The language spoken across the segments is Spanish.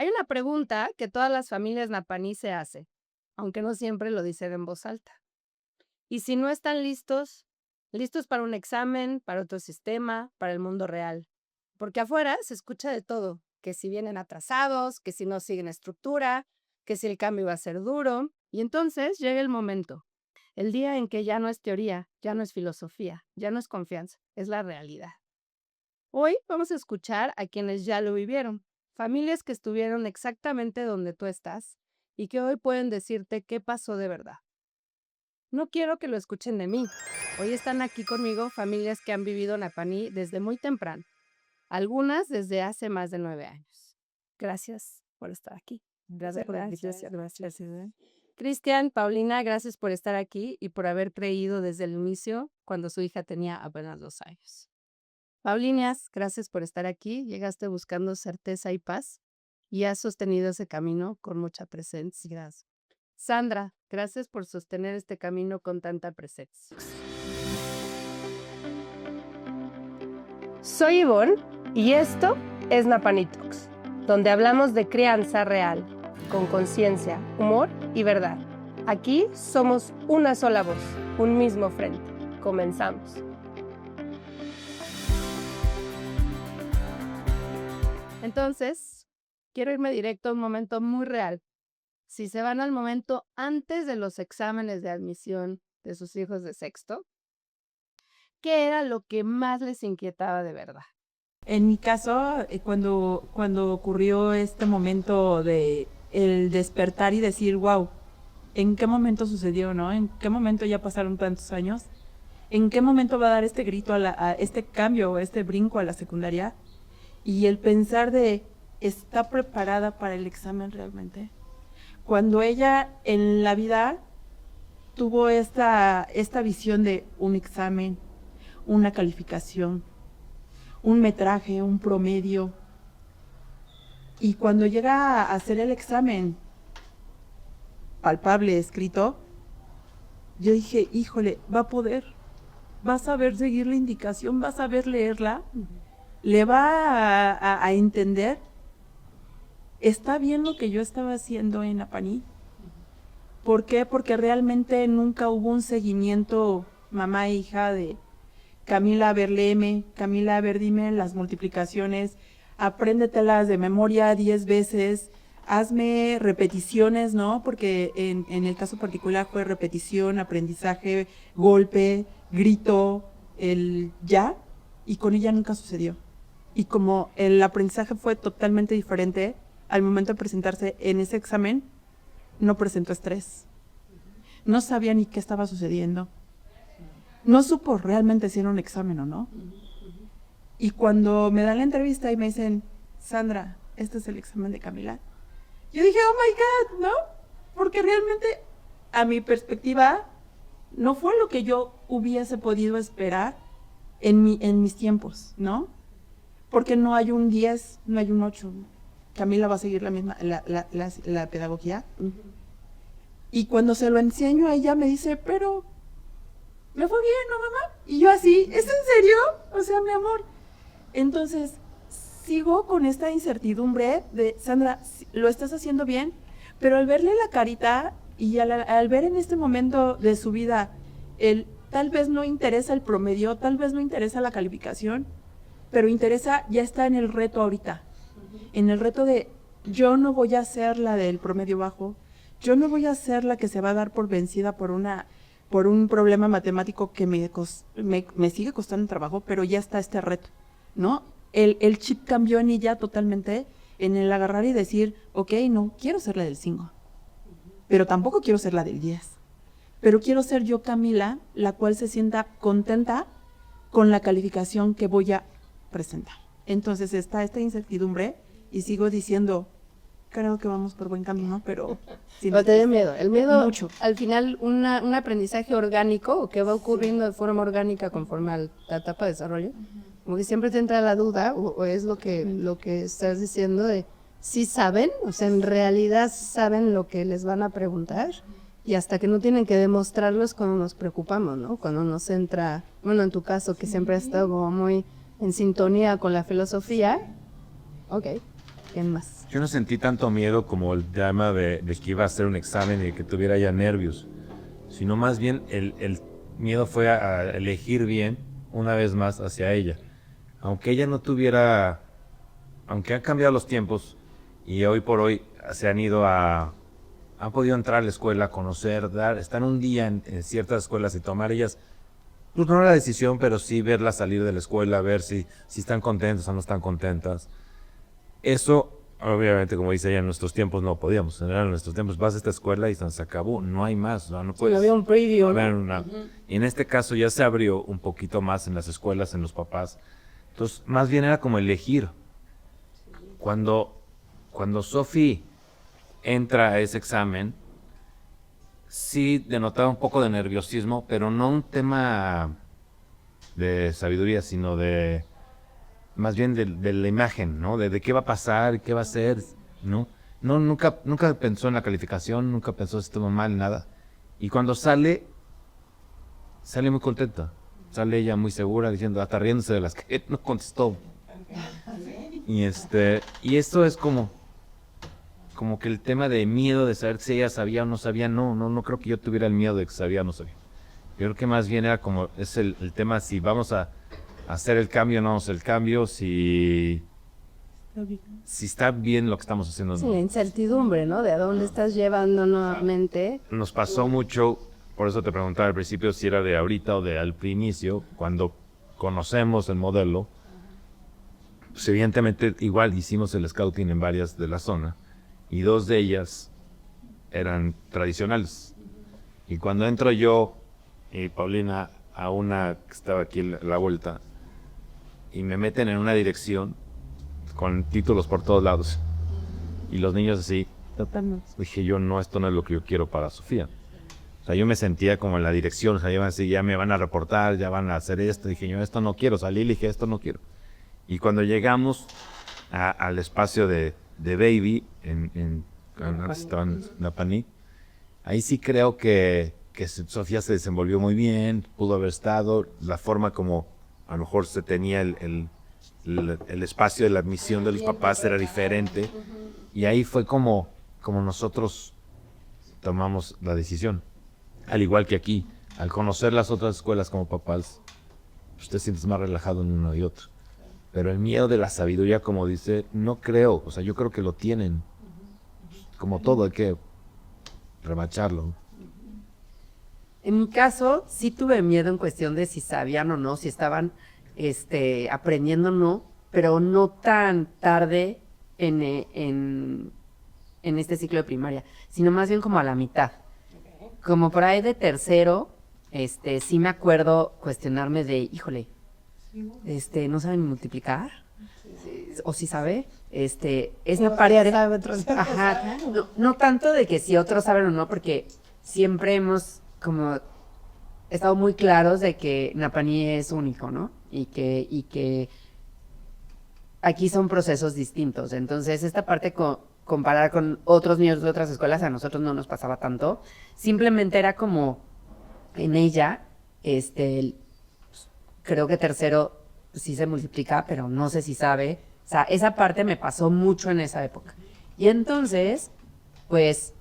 Hay una pregunta que todas las familias napaní se hacen, aunque no siempre lo dicen en voz alta. ¿Y si no están listos? ¿Listos para un examen, para otro sistema, para el mundo real? Porque afuera se escucha de todo, que si vienen atrasados, que si no siguen estructura, que si el cambio va a ser duro. Y entonces llega el momento, el día en que ya no es teoría, ya no es filosofía, ya no es confianza, es la realidad. Hoy vamos a escuchar a quienes ya lo vivieron, familias que estuvieron exactamente donde tú estás y que hoy pueden decirte qué pasó de verdad. No quiero que lo escuchen de mí. Hoy están aquí conmigo familias que han vivido Napaní desde muy temprano, algunas desde hace más de 9 años. Gracias por estar aquí. Gracias por la invitación. Gracias, Eden. Cristian, Paulina, gracias por estar aquí y por haber creído desde el inicio cuando su hija tenía apenas 2 años. Paulinas, gracias por estar aquí. Llegaste buscando certeza y paz y has sostenido ese camino con mucha presencia. Gracias. Sandra, gracias por sostener este camino con tanta presencia. Soy Ivonne y esto es Napaní Talks, donde hablamos de crianza real, con conciencia, humor y verdad. Aquí somos una sola voz, un mismo frente. Comenzamos. Entonces, quiero irme directo a un momento muy real. Si se van al momento antes de los exámenes de admisión de sus hijos de sexto, ¿qué era lo que más les inquietaba de verdad? En mi caso, cuando ocurrió este momento de el despertar y decir, wow, ¿en qué momento sucedió, no? ¿En qué momento ya pasaron tantos años? ¿En qué momento va a dar este grito a este cambio, este brinco a la secundaria? Y el pensar de, ¿está preparada para el examen realmente? Cuando ella en la vida tuvo esta visión de un examen, una calificación, un metraje, un promedio. Y cuando llega a hacer el examen palpable, escrito, yo dije, híjole, va a poder, va a saber seguir la indicación, va a saber leerla, le va a entender. ¿Está bien lo que yo estaba haciendo en Napaní? ¿Por qué? Porque realmente nunca hubo un seguimiento mamá e hija de Camila, a ver, léeme, Camila, a ver, dime las multiplicaciones, apréndetelas de memoria 10 veces, hazme repeticiones, ¿no? Porque en el caso particular fue repetición, aprendizaje, golpe, grito, el ya, y con ella nunca sucedió. Y como el aprendizaje fue totalmente diferente, al momento de presentarse en ese examen, no presentó estrés. No sabía ni qué estaba sucediendo. No supo realmente si era un examen o no. Y cuando me dan la entrevista y me dicen, Sandra, este es el examen de Camila, yo dije, oh my God, ¿no? Porque realmente, a mi perspectiva, no fue lo que yo hubiese podido esperar en mis tiempos, ¿no? Porque no hay un 10, no hay un 8. Camila va a seguir la misma, la pedagogía. Y cuando se lo enseño a ella me dice, pero me fue bien, ¿no, mamá? Y yo así, ¿es en serio? O sea, mi amor. Entonces, sigo con esta incertidumbre de, Sandra, lo estás haciendo bien, pero al verle la carita y al ver en este momento de su vida, tal vez no interesa el promedio, tal vez no interesa la calificación, pero interesa, ya está en el reto ahorita, en el reto de, yo no voy a ser la del promedio bajo, yo no voy a ser la que se va a dar por vencida por un problema matemático que me sigue costando trabajo, pero ya está este reto, ¿no? El chip cambió en ella totalmente en el agarrar y decir, ok, no quiero ser la del 5, pero tampoco quiero ser la del 10, pero quiero ser yo, Camila, la cual se sienta contenta con la calificación que voy a presentar. Entonces está esta incertidumbre y sigo diciendo, creo que vamos por buen camino, pero... No te dé miedo. El miedo, mucho. al final, un aprendizaje orgánico o que va ocurriendo de forma orgánica conforme a la etapa de desarrollo, como que siempre te entra la duda, o es lo que estás diciendo de, ¿sí saben? O sea, en realidad saben lo que les van a preguntar, y hasta que no tienen que demostrarlo es cuando nos preocupamos, ¿no? Cuando nos entra, bueno, en tu caso, que siempre has estado como muy en sintonía con la filosofía. Ok, ¿quién más? Yo no sentí tanto miedo como el tema de que iba a hacer un examen y de que tuviera ya nervios, sino más bien el miedo fue a elegir bien una vez más hacia ella. Aunque ella no tuviera, aunque han cambiado los tiempos y hoy por hoy se han podido entrar a la escuela, conocer, están un día en ciertas escuelas y tomar ellas, pues no la decisión, pero sí verlas salir de la escuela, ver si están contentas o no están contentas. Eso, obviamente, como dice ella, en nuestros tiempos no podíamos. En nuestros tiempos vas a esta escuela y se acabó, no hay más, no puedes. Había un preview, ¿no? Y en este caso ya se abrió un poquito más en las escuelas, en los papás. Entonces, más bien era como elegir. Cuando Sophie entra a ese examen, sí denotaba un poco de nerviosismo, pero no un tema de sabiduría, sino de más bien de la imagen, ¿no? De qué va a pasar, qué va a hacer, ¿no? No, nunca pensó en la calificación, nunca pensó si estuvo mal, nada. Y cuando sale muy contenta. Sale ella muy segura, diciendo, hasta riéndose de las que no contestó. Y esto es como que el tema de miedo de saber si ella sabía o no sabía, no creo que yo tuviera el miedo de que sabía o no sabía. Yo creo que más bien era como, es el tema si vamos a hacer el cambio o no vamos a hacer el cambio, si está bien lo que estamos haciendo. Sí, la incertidumbre, ¿no? De a dónde estás llevando nuevamente. Nos pasó mucho, por eso te preguntaba al principio si era de ahorita o de al inicio, cuando conocemos el modelo, pues evidentemente igual hicimos el scouting en varias de la zona, y 2 de ellas eran tradicionales. Y cuando entro yo y Paulina a una que estaba aquí a la vuelta, y me meten en una dirección con títulos por todos lados, y los niños así, dije yo, no, esto no es lo que yo quiero para Sofía. O sea, yo me sentía como en la dirección, o sea, ya me van a reportar, ya van a hacer esto, dije yo, esto no quiero, salí y dije, esto no quiero. Y cuando llegamos al espacio de Baby, en Napaní, ahí sí creo que Sofía se desenvolvió muy bien, pudo haber estado, la forma como a lo mejor se tenía el espacio de la admisión de los papás era diferente, y ahí fue como nosotros tomamos la decisión. Al igual que aquí, al conocer las otras escuelas como papás, pues te sientes más relajado en uno y otro. Pero el miedo de la sabiduría, como dice, no creo, o sea, yo creo que lo tienen. Como todo, hay que remacharlo. En mi caso, sí tuve miedo en cuestión de si sabían o no, si estaban aprendiendo o no, pero no tan tarde en este ciclo de primaria, sino más bien como a la mitad. Como por ahí de tercero, sí me acuerdo cuestionarme de, híjole, no saben multiplicar, o si sabe, esa parte, ajá, no tanto de que si otros saben o no, porque siempre hemos como estado muy claros de que Napaní es único, ¿no? Y que aquí son procesos distintos. Entonces, esta parte comparar con otros niños de otras escuelas, a nosotros no nos pasaba tanto. Simplemente era como en ella, creo que tercero sí se multiplica, pero no sé si sabe. O sea, esa parte me pasó mucho en esa época. Y entonces, pues,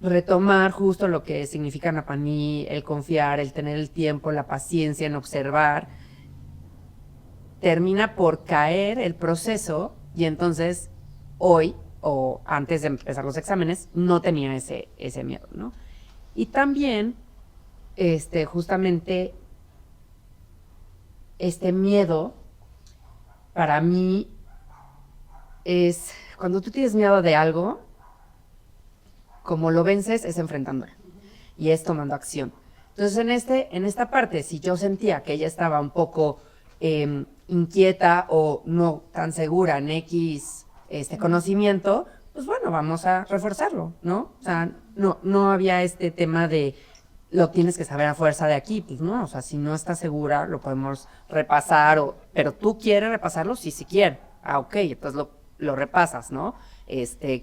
retomar justo lo que significa Napaní, el confiar, el tener el tiempo, la paciencia en observar, termina por caer el proceso, y entonces hoy, o antes de empezar los exámenes, no tenía ese miedo, ¿no? Y también, justamente, este miedo, para mí, es cuando tú tienes miedo de algo, como lo vences es enfrentándolo y es tomando acción. Entonces, en esta parte, si yo sentía que ella estaba un poco inquieta o no tan segura en X conocimiento, pues bueno, vamos a reforzarlo, ¿no? O sea, no había este tema de lo tienes que saber a fuerza de aquí, pues no, o sea, si no estás segura, lo podemos repasar, pero tú quieres repasarlo, sí quiere. Ah, ok, entonces lo repasas, ¿no?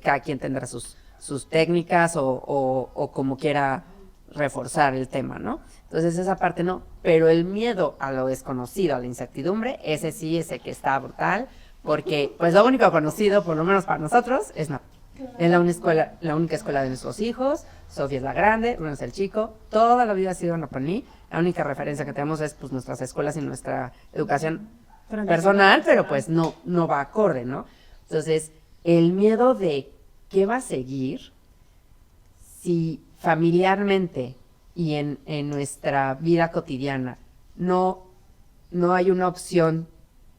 Cada quien tendrá sus técnicas o como quiera reforzar el tema, ¿no? Entonces esa parte no, pero el miedo a lo desconocido, a la incertidumbre, ese sí, ese que está brutal, porque pues lo único conocido, por lo menos para nosotros, es Napaní. Es la única escuela de nuestros hijos. Sofía es la grande, Bruno es el chico. Toda la vida ha sido Napaní. La única referencia que tenemos es pues nuestras escuelas y nuestra educación personal, pero pues no va acorde, ¿no? Entonces, el miedo de qué va a seguir si familiarmente y en nuestra vida cotidiana no hay una opción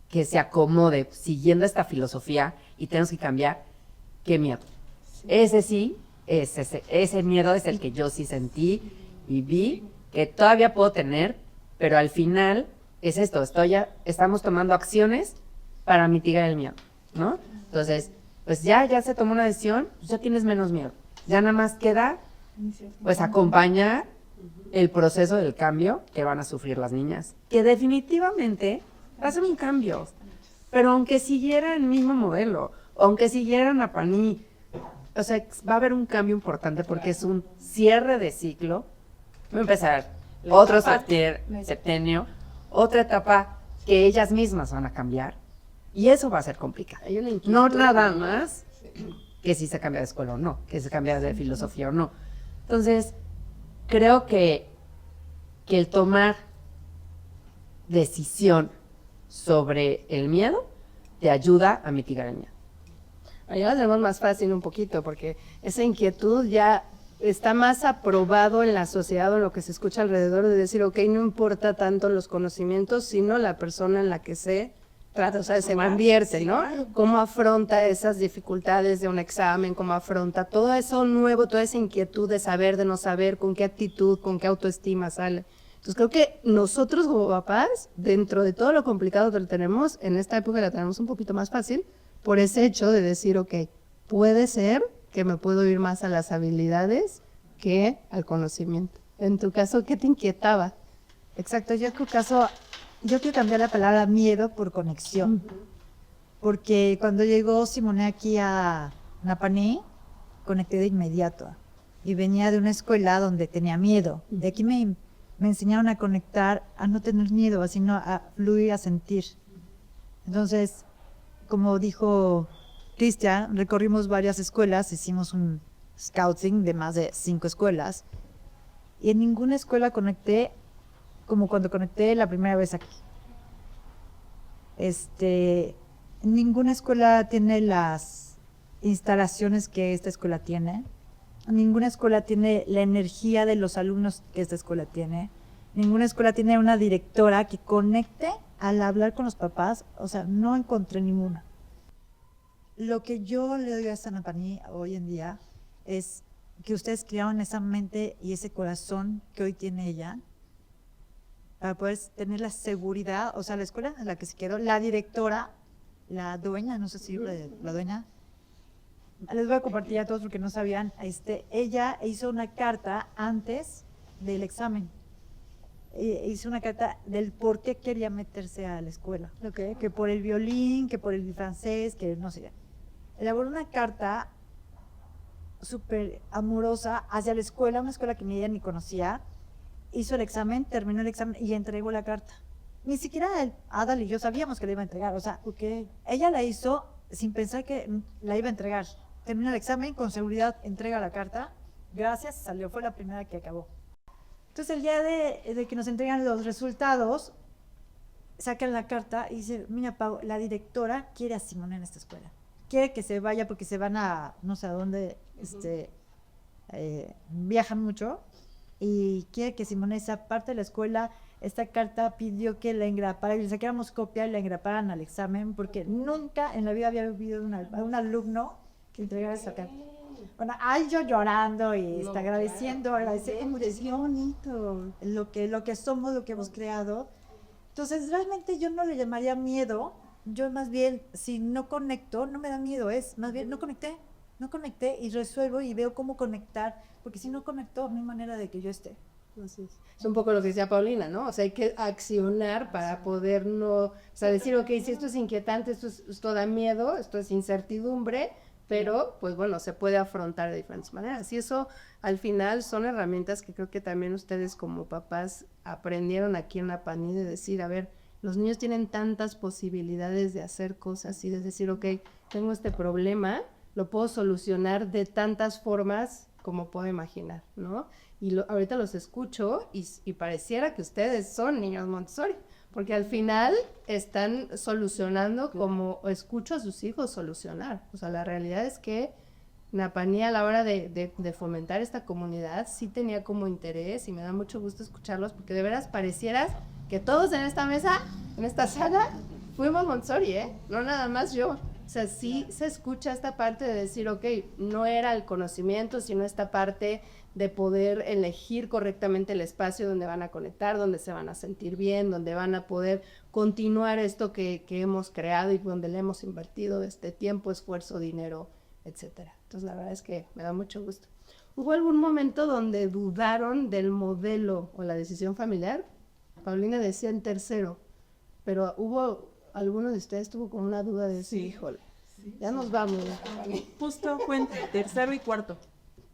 que se acomode siguiendo esta filosofía y tenemos que cambiar, qué miedo. Ese miedo es el que yo sí sentí y vi que todavía puedo tener, pero al final es esto, estamos tomando acciones para mitigar el miedo, ¿no? Entonces, pues ya se tomó una decisión, pues ya tienes menos miedo. Ya nada más queda, pues, acompañar el proceso del cambio que van a sufrir las niñas, que definitivamente va a ser un cambio, pero aunque siguiera el mismo modelo, aunque siguiera Napaní, o sea, va a haber un cambio importante porque es un cierre de ciclo. Va a empezar otro septenio, otra etapa que ellas mismas van a cambiar, y eso va a ser complicado. No nada más que si se cambia de escuela o no, que se cambia de filosofía o no. Entonces, creo que el tomar decisión sobre el miedo te ayuda a mitigar el miedo. Ya lo tenemos más fácil un poquito, porque esa inquietud ya está más aprobado en la sociedad o en lo que se escucha alrededor, de decir, ok, no importa tanto los conocimientos, sino la persona en la que se trata, o sea, se convierte, ¿no? Cómo afronta esas dificultades de un examen, cómo afronta todo eso nuevo, toda esa inquietud de saber, de no saber, con qué actitud, con qué autoestima sale. Entonces creo que nosotros como papás, dentro de todo lo complicado que tenemos, en esta época la tenemos un poquito más fácil, por ese hecho de decir, ok, puede ser que me puedo ir más a las habilidades que al conocimiento. En tu caso, ¿qué te inquietaba? Exacto, yo quiero cambiar la palabra miedo por conexión. Porque cuando llegó Simone aquí a Napaní, conecté de inmediato. Y venía de una escuela donde tenía miedo. De aquí me enseñaron a conectar, a no tener miedo, sino a fluir, a sentir. Entonces, como dijo Cristian, recorrimos varias escuelas, hicimos un scouting de más de 5 escuelas. Y en ninguna escuela conecté como cuando conecté la primera vez aquí. Ninguna escuela tiene las instalaciones que esta escuela tiene. Ninguna escuela tiene la energía de los alumnos que esta escuela tiene. Ninguna escuela tiene una directora que conecte al hablar con los papás. O sea, no encontré ninguna. Lo que yo le doy a esta Napaní hoy en día es que ustedes crearon esa mente y ese corazón que hoy tiene ella, para poder tener la seguridad, o sea, la escuela en la que se quedó, la directora, la dueña, no sé si la dueña, les voy a compartir a todos porque no sabían, ella hizo una carta antes del examen, hizo una carta del por qué quería meterse a la escuela, Okay. que por el violín, que por el francés, que no sé, elaboró una carta súper amorosa hacia la escuela, una escuela que ni ella ni conocía. Hizo el examen, terminó el examen y entregó la carta. Ni siquiera Adal y yo sabíamos que la iba a entregar, o sea, porque ella la hizo sin pensar que la iba a entregar. Terminó el examen, con seguridad entrega la carta, gracias, salió, fue la primera que acabó. Entonces el día de que nos entregan los resultados, sacan la carta y dice, mira Pau, la directora quiere a Simone en esta escuela. Quiere que se vaya porque se van a, no sé a dónde, viajan mucho. Y quiere que Simone sea parte de la escuela. Esta carta pidió que la engrapara y le sacáramos copia y la engraparan al examen, porque nunca en la vida había vivido un alumno que entregara esa carta. Bueno, ahí yo llorando y agradeciendo, es bien bonito lo que somos, lo que hemos creado. Entonces, realmente yo no le llamaría miedo, yo más bien, si no conecto, no me da miedo, es más bien, no conecté y resuelvo y veo cómo conectar, porque si no conecto, no hay manera de que yo esté. Así es un poco lo que decía Paulina, ¿no? O sea, hay que accionar para poder no, o sea, decir, ok, si esto es inquietante, esto da miedo, esto es incertidumbre, pero pues bueno, se puede afrontar de diferentes maneras. Y eso al final son herramientas que creo que también ustedes como papás aprendieron aquí en Napaní, de decir, a ver, los niños tienen tantas posibilidades de hacer cosas y de decir, ok, tengo este problema, lo puedo solucionar de tantas formas como puedo imaginar, ¿no? Y ahorita los escucho y pareciera que ustedes son niños Montessori, porque al final están solucionando como escucho a sus hijos solucionar. O sea, la realidad es que Napaní a la hora de fomentar esta comunidad sí tenía como interés y me da mucho gusto escucharlos porque de veras parecieras que todos en esta mesa, en esta sala, fuimos Montessori, ¿eh? No nada más yo. O sea, sí se escucha esta parte de decir, ok, no era el conocimiento, sino esta parte de poder elegir correctamente el espacio donde van a conectar, donde se van a sentir bien, donde van a poder continuar esto que hemos creado y donde le hemos invertido este tiempo, esfuerzo, dinero, etcétera. Entonces, la verdad es que me da mucho gusto. ¿Hubo algún momento donde dudaron del modelo o la decisión familiar? Paulina decía en tercero, pero hubo alguno de ustedes tuvo como una duda de decir, híjole, ya nos vamos. Justo fue entre tercero y cuarto.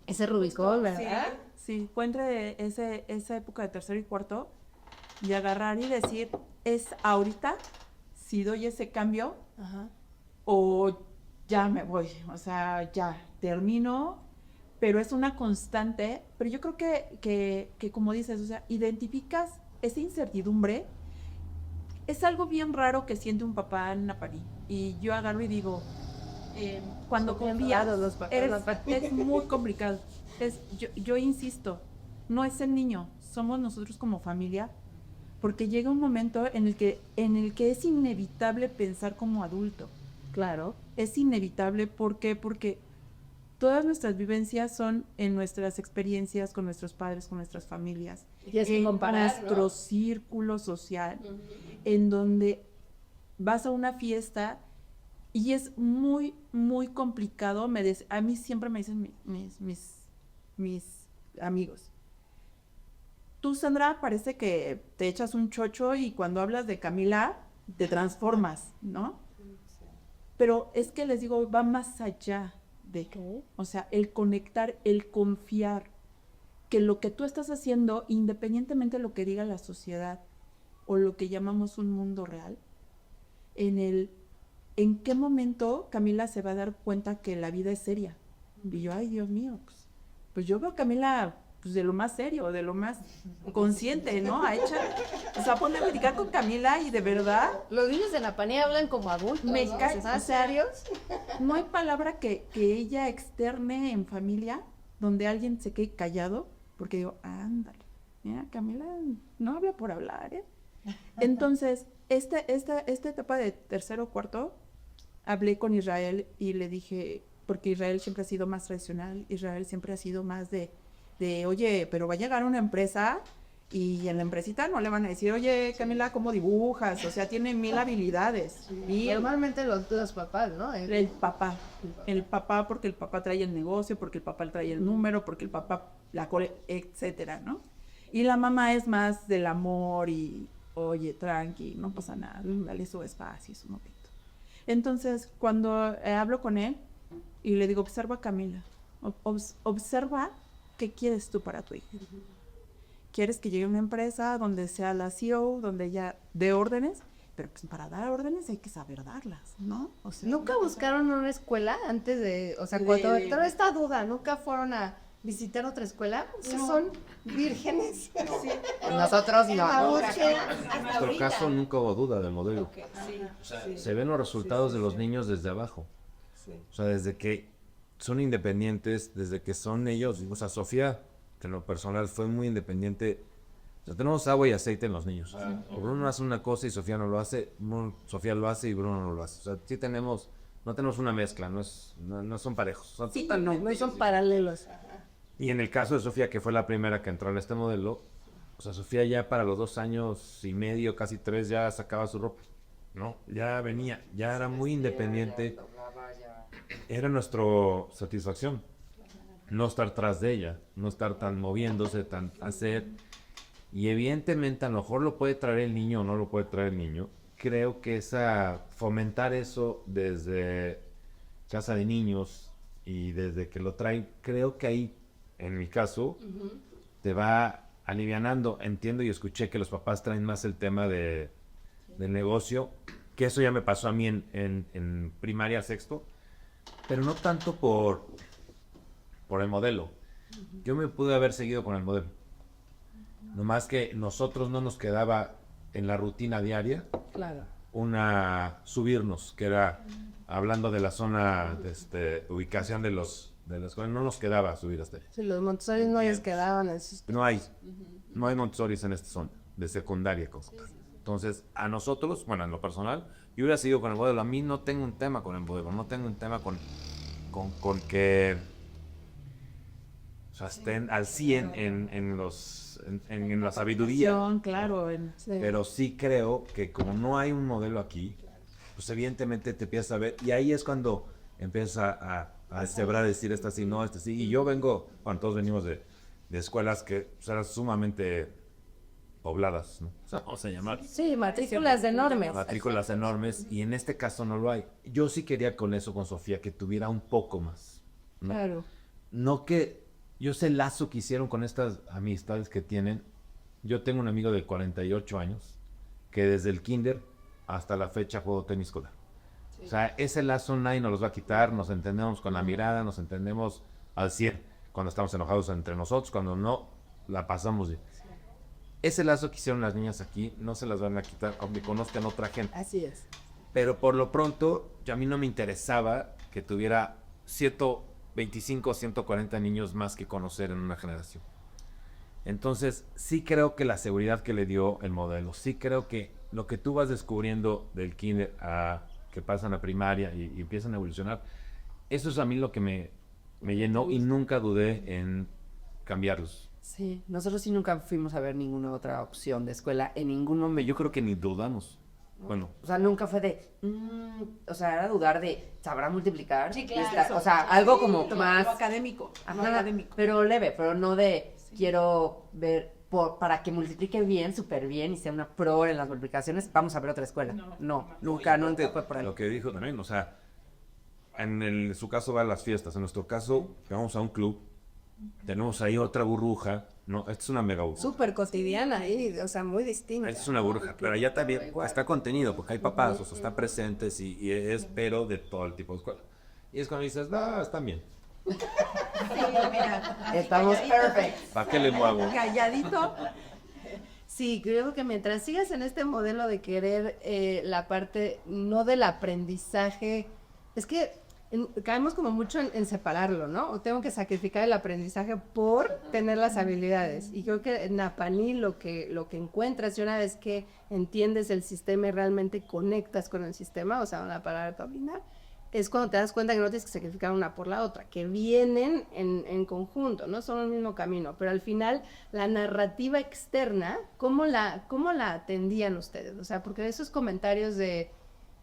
Ese Rubicón, ¿verdad? Sí, fue entre esa época de tercero y cuarto y agarrar y decir, es ahorita si doy ese cambio o ya me voy, o sea, ya termino, pero es una constante, pero yo creo que como dices, o sea, identificas esa incertidumbre, es algo bien raro que siente un papá en Napaní, y yo agarro y digo, cuando confías, es muy complicado, yo insisto, no es el niño, somos nosotros como familia, porque llega un momento en el que es inevitable pensar como adulto. Claro. Es inevitable, ¿por qué? Porque todas nuestras vivencias son en nuestras experiencias con nuestros padres, con nuestras familias, en nuestro círculo social, en donde vas a una fiesta y es muy, muy complicado. A mí siempre me dicen mis amigos, tú, Sandra, parece que te echas un chocho y cuando hablas de Camila te transformas, ¿no? Pero es que les digo, va más allá de, o sea, el conectar, el confiar, que lo que tú estás haciendo, independientemente de lo que diga la sociedad o lo que llamamos un mundo real, en qué momento Camila se va a dar cuenta que la vida es seria. Y yo, ay, Dios mío, pues yo veo a Camila pues de lo más serio, de lo más consciente, ¿no? O sea, pone a platicar con Camila y de verdad... Los niños de Napaní hablan como adultos, me ¿no? cae, ¿Están serios? No hay palabra que ella externe en familia donde alguien se quede callado, porque digo, ándale, mira, Camila no habla por hablar, ¿eh? Entonces, esta etapa de tercero o cuarto, hablé con Israel y le dije, porque Israel siempre ha sido más tradicional, Israel siempre ha sido más de oye, pero va a llegar una empresa y en la empresita no le van a decir, oye, Camila, ¿cómo dibujas? O sea, tiene 1000 habilidades. Normalmente los papás, ¿no? El papá, porque el papá trae el negocio, porque el papá trae el número, porque el papá etcétera, ¿no? Y la mamá es más del amor y, oye, tranqui, no pasa nada, dale su espacio, su momento. Entonces, cuando hablo con él y le digo, observa a Camila, observa qué quieres tú para tu hija. ¿Quieres que llegue a una empresa donde sea la CEO, donde ella dé órdenes? Pero pues para dar órdenes hay que saber darlas, ¿no? O sea, ¿nunca buscaron una escuela antes de, o sea, cuando entró esta duda, nunca fueron a visitar otra escuela? No. Son vírgenes. Sí. Nosotros no. En nuestro caso nunca hubo duda del modelo. Okay. Sí. O sea, se ven los resultados de los niños desde abajo. O sea, desde que son independientes, desde que son ellos. O sea, Sofía, que en lo personal fue muy independiente. O sea, tenemos agua y aceite en los niños. Bruno hace una cosa y Sofía no lo hace. Sofía lo hace y Bruno no lo hace. O sea, sí no tenemos una mezcla, no son parejos. No son paralelos. Y en el caso de Sofía, que fue la primera que entró en este modelo, o sea, Sofía ya para los 2 años y medio, casi 3, ya sacaba su ropa, ¿no? Ya venía, ya era muy independiente. Era nuestra satisfacción, no estar tras de ella, no estar tan moviéndose, tan hacer. Y evidentemente a lo mejor lo puede traer el niño o no lo puede traer el niño. Creo que fomentar eso desde casa de niños y desde que lo traen, creo que ahí, en mi caso, te va alivianando. Entiendo y escuché que los papás traen más el tema de del negocio, que eso ya me pasó a mí en primaria, sexto, pero no tanto por el modelo. Yo me pude haber seguido con el modelo. Nomás que nosotros no nos quedaba en la rutina diaria Claro. subirnos, que era hablando de la zona de ubicación de la escuela, no nos quedaba subir hasta ahí. Sí, los Montessori no les quedaban esos. No hay Montessori en esta zona, de secundaria como tal. Entonces, a nosotros, bueno, en lo personal, yo hubiera seguido con el modelo. A mí no tengo un tema con el modelo, no tengo un tema con que, o sea, estén al 100 en la sabiduría. Claro, Sí. Pero sí creo que como no hay un modelo aquí, pues evidentemente te empiezas a ver, y ahí es cuando empieza a cebrar, decir esta sí, no, este sí. Y yo vengo, bueno, todos venimos de escuelas que pues, eran sumamente pobladas, ¿no? O sea, vamos a llamar Sí, matrículas enormes. matrículas enormes, y en este caso no lo hay. Yo sí quería con eso, con Sofía, que tuviera un poco más, ¿no? Claro. No que yo sé el lazo que hicieron con estas amistades que tienen. Yo tengo un amigo de 48 años que desde el kinder hasta la fecha juego tenis escolar. O sea, ese lazo nadie nos los va a quitar, nos entendemos con la mirada, nos entendemos al 100 cuando estamos enojados entre nosotros, cuando no, la pasamos bien. Ese lazo que hicieron las niñas aquí no se las van a quitar aunque conozcan otra gente. Así es. Pero por lo pronto, a mí no me interesaba que tuviera 125 o 140 niños más que conocer en una generación. Entonces, sí creo que la seguridad que le dio el modelo, sí creo que lo que tú vas descubriendo del kinder a que pasan a primaria y empiezan a evolucionar, eso es a mí lo que me llenó y nunca dudé en cambiarlos. Sí, nosotros sí nunca fuimos a ver ninguna otra opción de escuela en ningún momento. Yo creo que ni dudamos. Bueno, O sea, nunca fue de, o sea, era dudar de, ¿sabrá multiplicar? Sí, claro. Esta- o sea, algo como más, Lo académico. ajá, Lo académico. pero leve, pero no de, quiero ver, para que multiplique bien, súper bien y sea una pro en las multiplicaciones, vamos a ver otra escuela. No, nunca fue por ahí. lo que dijo también, o sea, en su caso va a las fiestas, en nuestro caso vamos a un club, tenemos ahí otra burbuja, no, esta es una mega burbuja. Súper cotidiana ahí, o sea, muy distinta. Esta es una burbuja, pero allá también está contenido, porque hay papás, o sea, están presentes y es pero de todo el tipo de escuela. Y es cuando dices, no, están bien, Estamos perfectos. ¿para qué le muevo? Calladito. Sí, creo que mientras sigas en este modelo de querer la parte no del aprendizaje, es que caemos como mucho en separarlo, ¿no? O tengo que sacrificar el aprendizaje por tener las habilidades. Y creo que en Napaní lo que encuentras, y una vez que entiendes el sistema y realmente conectas con el sistema, o sea, una palabra dominar, es cuando te das cuenta que no tienes que sacrificar una por la otra, que vienen en conjunto, no son el mismo camino, pero al final la narrativa externa, ¿cómo la atendían ustedes? O sea, porque esos comentarios de,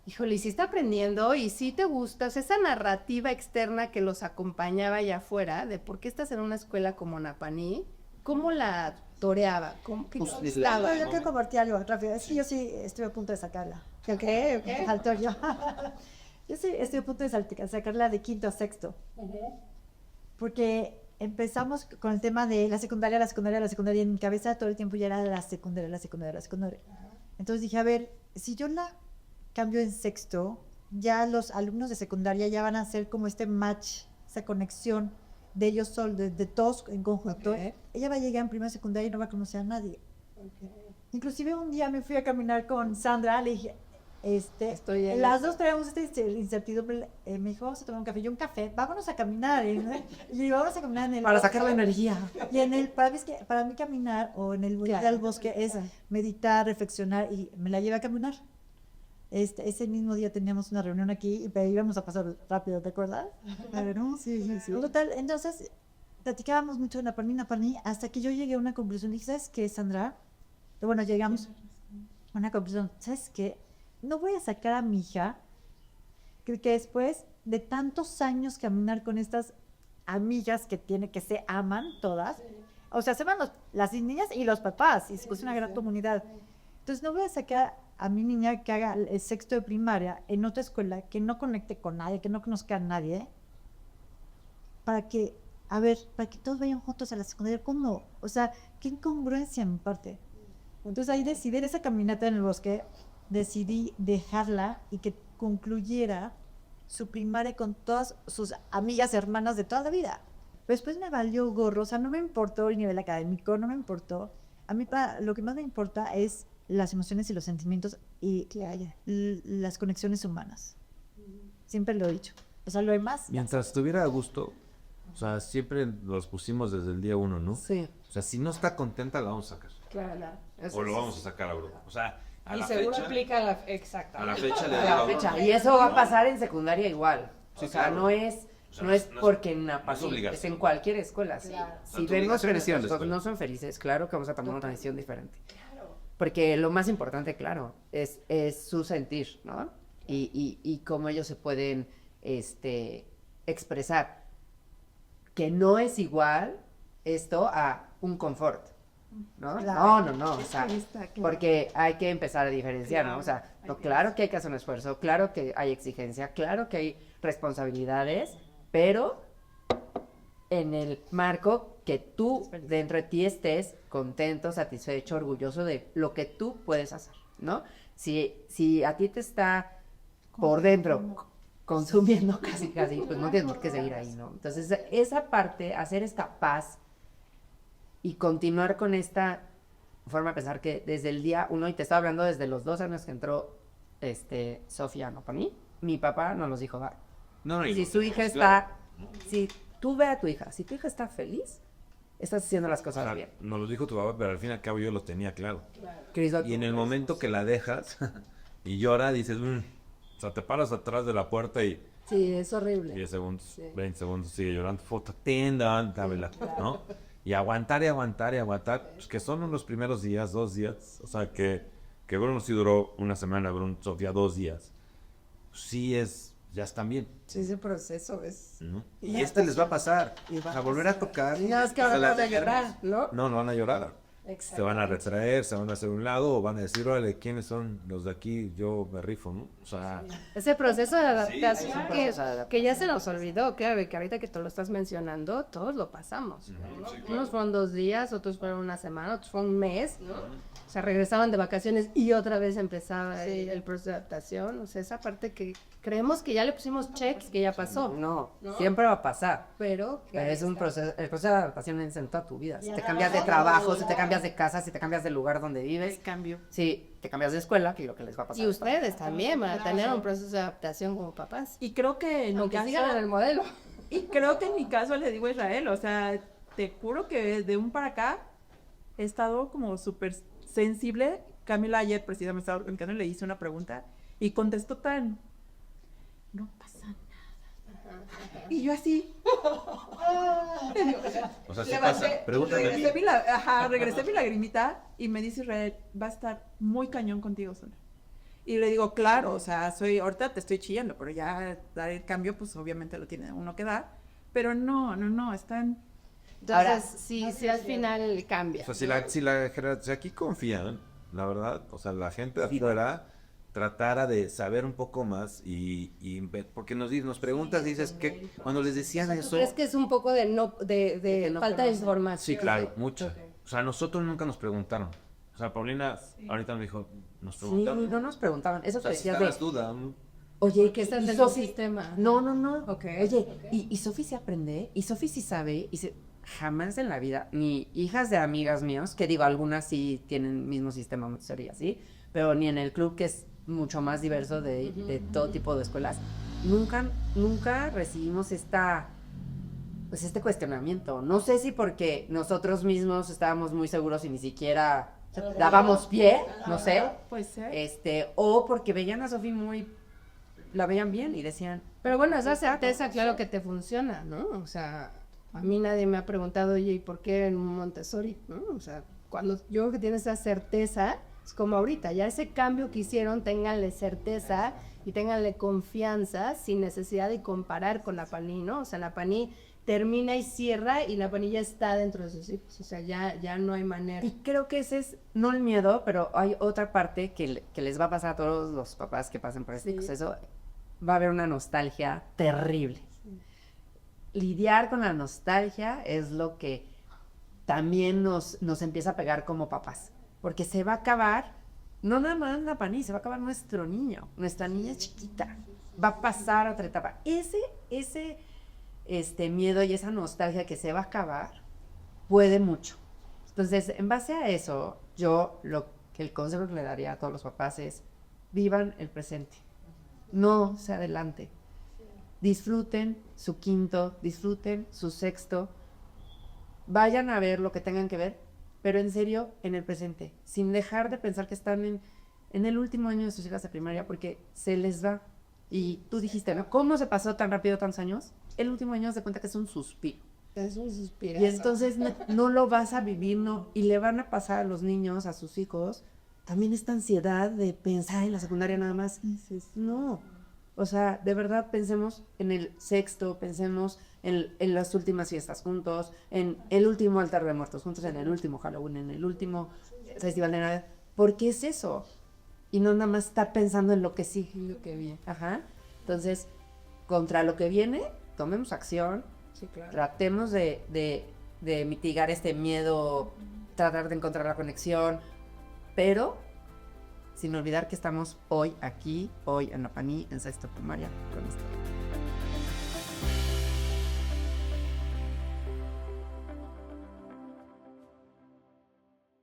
híjole, y si está aprendiendo y si te gusta, o sea, esa narrativa externa que los acompañaba allá afuera, de por qué estás en una escuela como Napaní, ¿cómo la toreaba? ¿Qué estaba? Yo quiero compartir algo rápido. Es que yo sí estoy a punto de sacarla. ¿Qué? Faltó yo. Yo sí estoy a punto de sacarla de quinto a sexto. Porque empezamos con el tema de la secundaria, y en mi cabeza todo el tiempo ya era la secundaria. Entonces dije, a ver, si yo la cambio en sexto, ya los alumnos de secundaria ya van a hacer como este match, esa conexión de ellos solos, de todos en conjunto. Ok. Ella va a llegar en primera secundaria y no va a conocer a nadie. Inclusive un día me fui a caminar con Sandra, le dije, Estoy en las esto. dos traíamos incertidumbre, me dijo, vamos a tomar un café, yo un café, vámonos a caminar, y le digo, vamos a caminar en el Para bosque". sacar la energía. Y para mí caminar o en el ir Claro. al bosque es meditar, reflexionar, y me la llevé a caminar. Ese mismo día teníamos una reunión aquí, pero íbamos a pasar rápido, ¿te acuerdas? Pero, sí. Total, entonces platicábamos mucho de Napaní, hasta que yo llegué a una conclusión. Dije, ¿sabes qué, Sandra? Bueno, llegamos a una conclusión. ¿Sabes qué? No voy a sacar a mi hija que después de tantos años caminar con estas amigas que se aman todas, o sea, se aman las niñas y los papás, y es una gran comunidad. Entonces no voy a sacar a mi niña que haga el sexto de primaria en otra escuela, que no conecte con nadie, que no conozca a nadie, para que todos vayan juntos a la secundaria. ¿Cómo? O sea, qué incongruencia en mi parte. Entonces ahí decidí esa caminata en el bosque, decidí dejarla y que concluyera su primaria con todas sus amigas hermanas de toda la vida. Después me valió gorro, o sea, no me importó el nivel académico, no me importó. A mí lo que más me importa es las emociones y los sentimientos y las conexiones humanas. Siempre lo he dicho. O sea, lo demás... Mientras estuviera a gusto, o sea, siempre los pusimos desde el día uno, ¿no? Sí, O sea, si no está contenta, la vamos a sacar. Claro. O lo vamos a sacar a Bruno. O sea, a Y la seguro fecha, aplica la... a la Exactamente. fecha le a digo la a Bruno. fecha. Y eso va a pasar en secundaria igual. Sí, O sea, claro. no es... O sea, no es porque en no es Napaní, obligación. es en cualquier escuela. Sí. Claro. Si Tanto vemos obligación que como la escuela. no son felices, claro que vamos a tomar una decisión diferente. Porque lo más importante, claro, es su sentir, ¿no? Y cómo ellos se pueden expresar. Que no es igual esto a un confort, ¿no? Claro. No. O sea, Está claro. porque hay que empezar a diferenciar, ¿no? O sea, claro que hay que hacer un esfuerzo, claro que hay exigencia, claro que hay responsabilidades, pero en el marco que tú dentro de ti estés contento, satisfecho, orgulloso de lo que tú puedes hacer, ¿no? Si a ti te está por dentro consumiendo casi, pues no tienes por qué seguir ahí, ¿no? Entonces, esa parte, hacer esta paz y continuar con esta forma de pensar que desde el día 1, y te estaba hablando desde los 2 años que entró Sofía, ¿no? Para mí, mi papá nos los dijo, va. No, Y si su hija está, si tú ve a tu hija, si tu hija está feliz, estás haciendo las cosas bien. Nos lo dijo tu papá, pero al fin y al cabo yo lo tenía claro. Cristo, Y en el momento que la dejas y llora, dices, o sea, te paras atrás de la puerta y Sí, es horrible. 10 segundos, 20 segundos sigue llorando, foto, tienda, ¿no? Y aguantar, pues que son los primeros días, 2 días, o sea, que Bruno sí duró una semana, Bruno, Sofía 2 días. Sí ya están bien, Sí, ese proceso es... ¿no? Y les va a pasar, a volver a tocar. No, es que ahora van a llorar, ¿no? No van a llorar. Se van a retraer, se van a hacer un lado o van a decir, órale, ¿quiénes son los de aquí? Yo me rifo, ¿no? O sea, Ese proceso de adaptación es un que, proceso de adaptación. que ya se nos olvidó, claro, y que ahorita que te lo estás mencionando, todos lo pasamos. Unos fueron 2 días, otros fueron una semana, otros fueron un mes, ¿no? O sea, regresaban de vacaciones y otra vez empezaba el proceso de adaptación. O sea, esa parte que creemos que ya le pusimos checks, que ya pasó. No, siempre va a pasar. Pero Es un proceso, el proceso de adaptación es en toda tu vida. Si te cambias de trabajo, si te cambias de casa, si te cambias del lugar donde vives, Cambio. si te cambias de escuela, que es lo que les va a pasar. y ustedes también van a tener un proceso de adaptación como papás. Y creo que en mi Aunque caso, sigan en el modelo. y creo que en mi caso le digo a Israel, o sea, te juro que de un para acá he estado como súper sensible. Camila ayer precisamente estaba organizando y le hice una pregunta y contestó no pasa nada. Y yo así, o sea, sí pasa. Pregúntame a mí. regresé mi lagrimita y me dice Israel, va a estar muy cañón contigo sola. Y le digo, claro, o sea, ahorita te estoy chillando, pero ya dar el cambio, pues obviamente lo tiene uno que dar. Pero no, están... Entonces, Ahora- sí, al final cambia. O sea, si la generación aquí confían, la verdad, o sea, la gente de afuera tratara de saber un poco más porque nos preguntas, dices que cuando les decían eso, ¿Crees que es un poco de que no falta de conocen? información? sí, claro, mucho. O sea, nosotros nunca nos preguntaron. O sea, Paulina ahorita nos dijo, nos Sí, preguntaron. no nos preguntaban. Eso O te sea, si decías de, estabas duda, ¿no? oye, Que estás y en el Sofi- sistema. No. Ok. Oye, y Sofi se aprende, y Sofi sí sabe, jamás en la vida, ni hijas de amigas mías, que digo, algunas sí tienen mismo sistema Montessori, ¿sí? Pero ni en el club, que es mucho más diverso de todo tipo de escuelas, nunca recibimos pues este cuestionamiento. No sé si porque nosotros mismos estábamos muy seguros y ni siquiera dábamos pie, no sé, Pues o porque veían a Sofi la veían bien y decían, Pero bueno, esa certeza, claro que te funciona, ¿no? O sea, a mí nadie me ha preguntado, oye, ¿y por qué en un Montessori? ¿No? O sea, cuando yo creo que tienes esa certeza, es como ahorita, ya ese cambio que hicieron, ténganle certeza y ténganle confianza sin necesidad de comparar con la PANI, ¿no? O sea, la PANI termina y cierra y la PANI ya está dentro de sus hijos, o sea, ya no hay manera. y creo que ese es, no el miedo, pero hay otra parte que les va a pasar a todos los papás que pasen por este Sí. proceso, va a haber una nostalgia terrible. Lidiar con la nostalgia es lo que también nos empieza a pegar como papás, porque se va a acabar no nada más la paní, se va a acabar nuestro niño, nuestra niña chiquita, va a pasar a otra etapa. Ese miedo y esa nostalgia que se va a acabar puede mucho. Entonces, en base a eso, el consejo que le daría a todos los papás es, vivan el presente, no se adelante. Disfruten su quinto, disfruten su sexto, vayan a ver lo que tengan que ver, pero en serio, en el presente, sin dejar de pensar que están en el último año de sus hijas de primaria, porque se les va. Y tú dijiste, ¿no? ¿Cómo se pasó tan rápido tantos años? El último año se cuenta que es un suspiro. Es un suspiro. Y entonces no lo vas a vivir, ¿no? Y le van a pasar a los niños, a sus hijos, también esta ansiedad de pensar en la secundaria nada más. No. O sea, de verdad pensemos en el sexto, pensemos en las últimas fiestas juntos, en el último altar de muertos juntos, en el último Halloween, en el último festival de Navidad. ¿Por qué es eso? Y no nada más estar pensando en lo que sí. Lo que viene. Ajá. Entonces, contra lo que viene, tomemos acción, Sí, claro. tratemos de mitigar este miedo, tratar de encontrar la conexión, pero sin olvidar que estamos hoy aquí, hoy en la Paní, en sexto primaria, con esto.